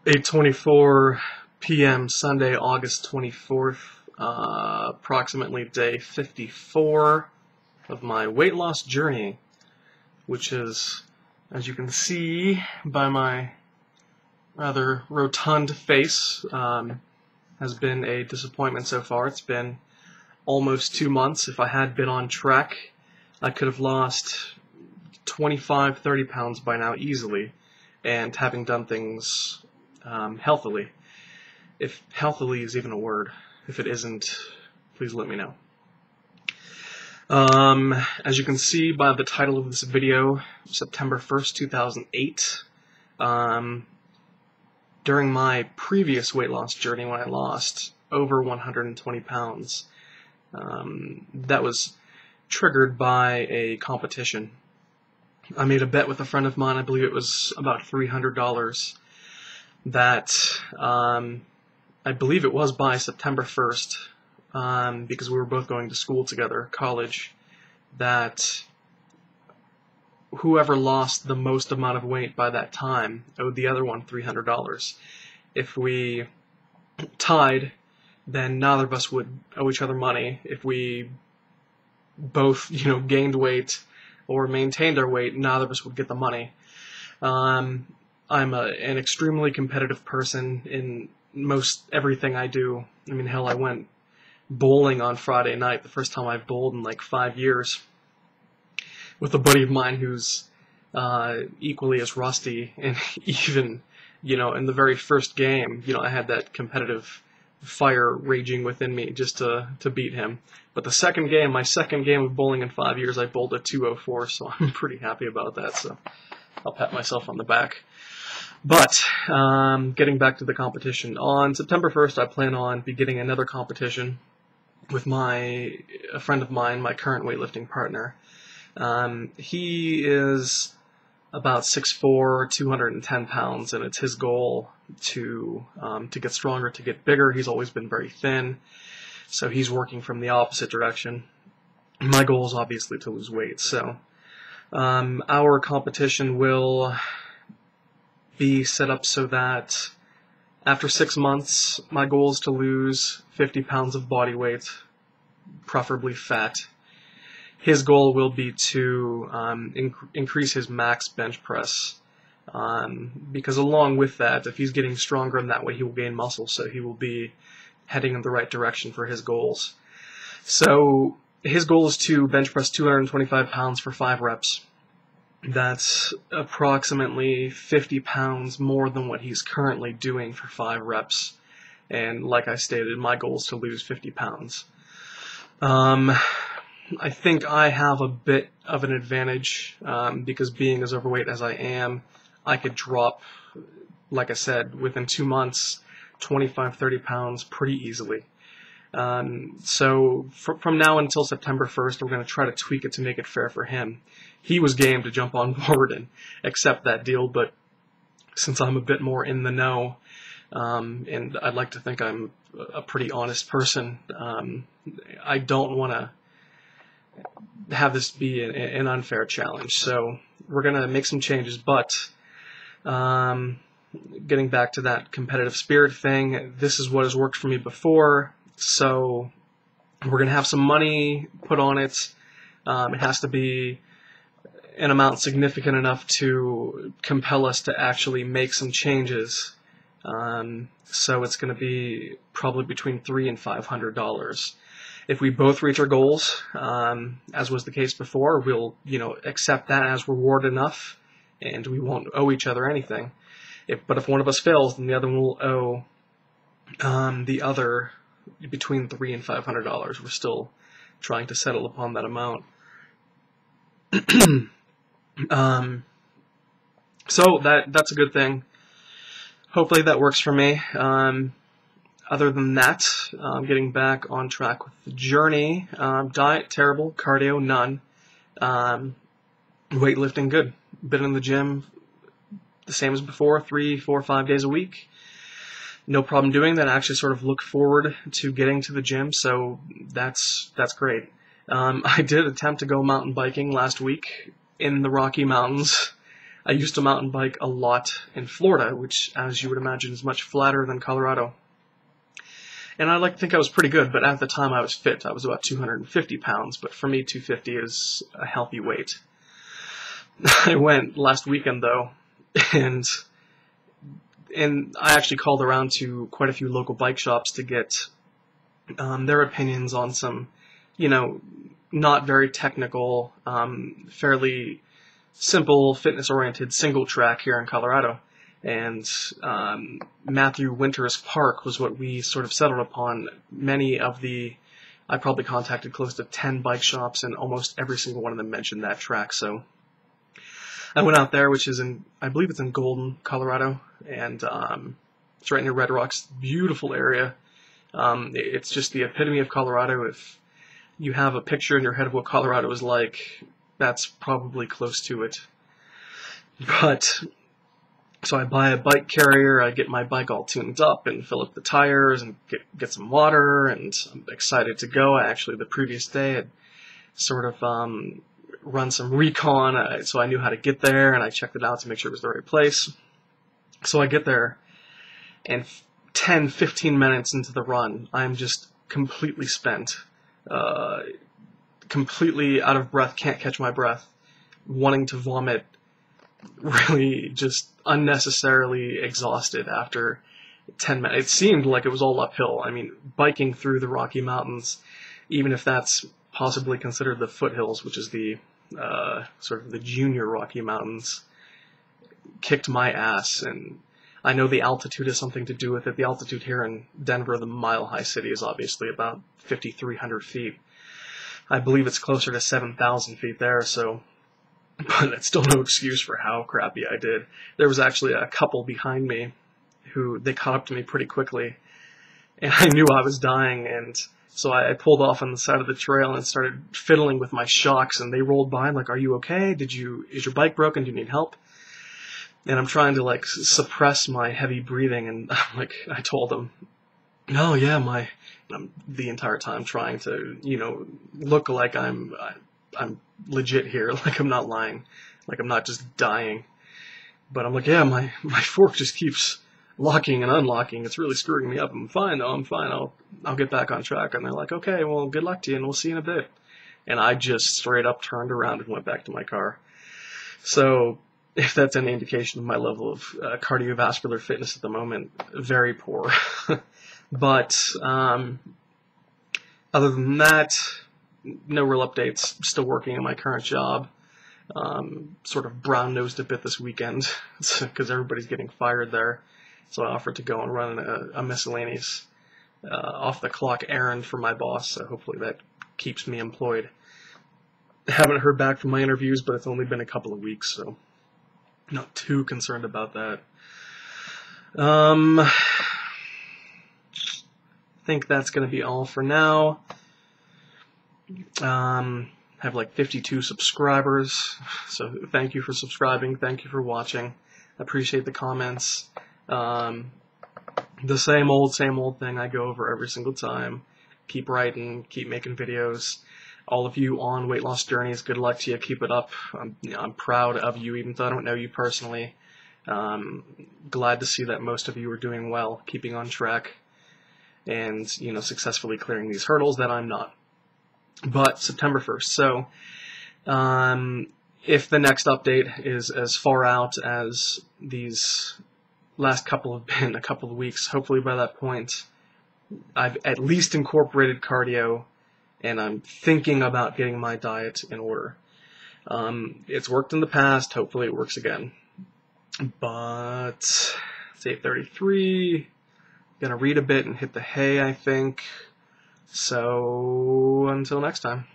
8:24 p.m. Sunday, August 24th, approximately day 54 of my weight loss journey, which is, as you can see by my rather rotund face, has been a disappointment so far. It's been almost 2 months. If I had been on track, I could have lost 25-30 pounds by now easily, and having done things healthily. If healthily is even a word. If it isn't, please let me know. As you can see by the title of this video, September 1st, 2008, during my previous weight loss journey when I lost over 120 pounds, that was triggered by a competition. I made a bet with a friend of mine, I believe it was about $300, that I believe it was by September 1st, because we were both going to school together, college, that whoever lost the most amount of weight by that time owed the other one $300. If we tied, then neither of us would owe each other money. If we both, gained weight or maintained our weight, neither of us would get the money. I'm an extremely competitive person in most everything I do. I mean, hell, I went bowling on Friday night, the first time I've bowled in like 5 years, with a buddy of mine who's equally as rusty, and even, in the very first game, I had that competitive fire raging within me just to beat him. But the second game, my second game of bowling in 5 years, I bowled a 204, so I'm pretty happy about that, so I'll pat myself on the back. But, getting back to the competition, on September 1st I plan on beginning another competition with a friend of mine, my current weightlifting partner. He is about 6'4", 210 pounds, and it's his goal to get stronger, to get bigger. He's always been very thin, so he's working from the opposite direction. My goal is obviously to lose weight, so our competition will be set up so that after 6 months, my goal is to lose 50 pounds of body weight, preferably fat. His goal will be to increase his max bench press, because along with that, if he's getting stronger in that way, he will gain muscle, so he will be heading in the right direction for his goals. So his goal is to bench press 225 pounds for 5 reps. That's approximately 50 pounds more than what he's currently doing for 5 reps. And like I stated, my goal is to lose 50 pounds. I think I have a bit of an advantage, because being as overweight as I am, I could drop, like I said, within 2 months, 25-30 pounds pretty easily. So from now until September 1st, we're going to try to tweak it to make it fair for him. He was game to jump on board and accept that deal, but since I'm a bit more in the know, and I'd like to think I'm a pretty honest person, I don't want to have this be an unfair challenge. So we're going to make some changes, but getting back to that competitive spirit thing, this is what has worked for me before. So we're going to have some money put on it. It has to be an amount significant enough to compel us to actually make some changes. So it's going to be probably between $300 and $500. If we both reach our goals, as was the case before, we'll accept that as reward enough, and we won't owe each other anything. But if one of us fails, then the other one will owe the other between $300 and $500. We're still trying to settle upon that amount. So that's a good thing. Hopefully that works for me. Other than that, getting back on track with the journey. Diet, terrible. Cardio, none. Weightlifting, good. Been in the gym the same as before, 3, 4, 5 days a week. No problem doing that. I actually sort of look forward to getting to the gym, so that's great. I did attempt to go mountain biking last week in the Rocky Mountains. I used to mountain bike a lot in Florida, which, as you would imagine, is much flatter than Colorado. And I like to think I was pretty good, but at the time I was fit. I was about 250 pounds, but for me, 250 is a healthy weight. I went last weekend, though, and I actually called around to quite a few local bike shops to get their opinions on some, not very technical, fairly simple, fitness-oriented single track here in Colorado. And Matthew Winters Park was what we sort of settled upon. I probably contacted close to 10 bike shops, and almost every single one of them mentioned that track. So I went out there, which is I believe it's in Golden, Colorado, and it's right near Red Rocks. Beautiful area. It's just the epitome of Colorado. If you have a picture in your head of what Colorado is like, that's probably close to it. But so I buy a bike carrier, I get my bike all tuned up and fill up the tires and get some water, and I'm excited to go. The previous day had sort of run some recon, so I knew how to get there, and I checked it out to make sure it was the right place. So I get there, and 10, 15 minutes into the run, I'm just completely spent, completely out of breath, can't catch my breath, wanting to vomit, really just unnecessarily exhausted after 10 minutes. It seemed like it was all uphill. I mean, biking through the Rocky Mountains, even if that's possibly considered the foothills, which is the sort of the junior Rocky Mountains, kicked my ass. And I know the altitude has something to do with it. The altitude here in Denver, the mile-high city, is obviously about 5,300 feet. I believe it's closer to 7,000 feet there, so... But that's still no excuse for how crappy I did. There was actually a couple behind me who, they caught up to me pretty quickly, and I knew I was dying, and so I pulled off on the side of the trail and started fiddling with my shocks, and they rolled by. I'm like, "Are you okay? Is your bike broken? Do you need help?" And I'm trying to suppress my heavy breathing, and I told them, "No, yeah, I'm the entire time trying to, look like I'm legit here, like I'm not lying, like I'm not just dying. But I'm like, yeah, my fork just keeps locking and unlocking. It's really screwing me up. I'm fine though. I'm fine. I'll get back on track." And they're like, "Okay, well, good luck to you, and we'll see you in a bit." And I just straight up turned around and went back to my car. So if that's any indication of my level of cardiovascular fitness at the moment, very poor. But other than that, no real updates. Still working in my current job. Sort of brown-nosed a bit this weekend because everybody's getting fired there. So I offered to go and run a miscellaneous off-the-clock errand for my boss. So hopefully that keeps me employed. I haven't heard back from my interviews, but it's only been a couple of weeks, so not too concerned about that. I think that's going to be all for now. Have 52 subscribers, so thank you for subscribing, thank you for watching, appreciate the comments. The same old thing I go over every single time. Keep writing, keep making videos. All of you on weight loss journeys, good luck to you, keep it up. I'm proud of you, even though I don't know you personally. Glad to see that most of you are doing well, keeping on track, and successfully clearing these hurdles that I'm not. But September 1st, so if the next update is as far out as these last couple have been, a couple of weeks, hopefully by that point I've at least incorporated cardio, and I'm thinking about getting my diet in order. It's worked in the past, hopefully it works again. But it's 8:33, gonna read a bit and hit the hay, I think. So, until next time.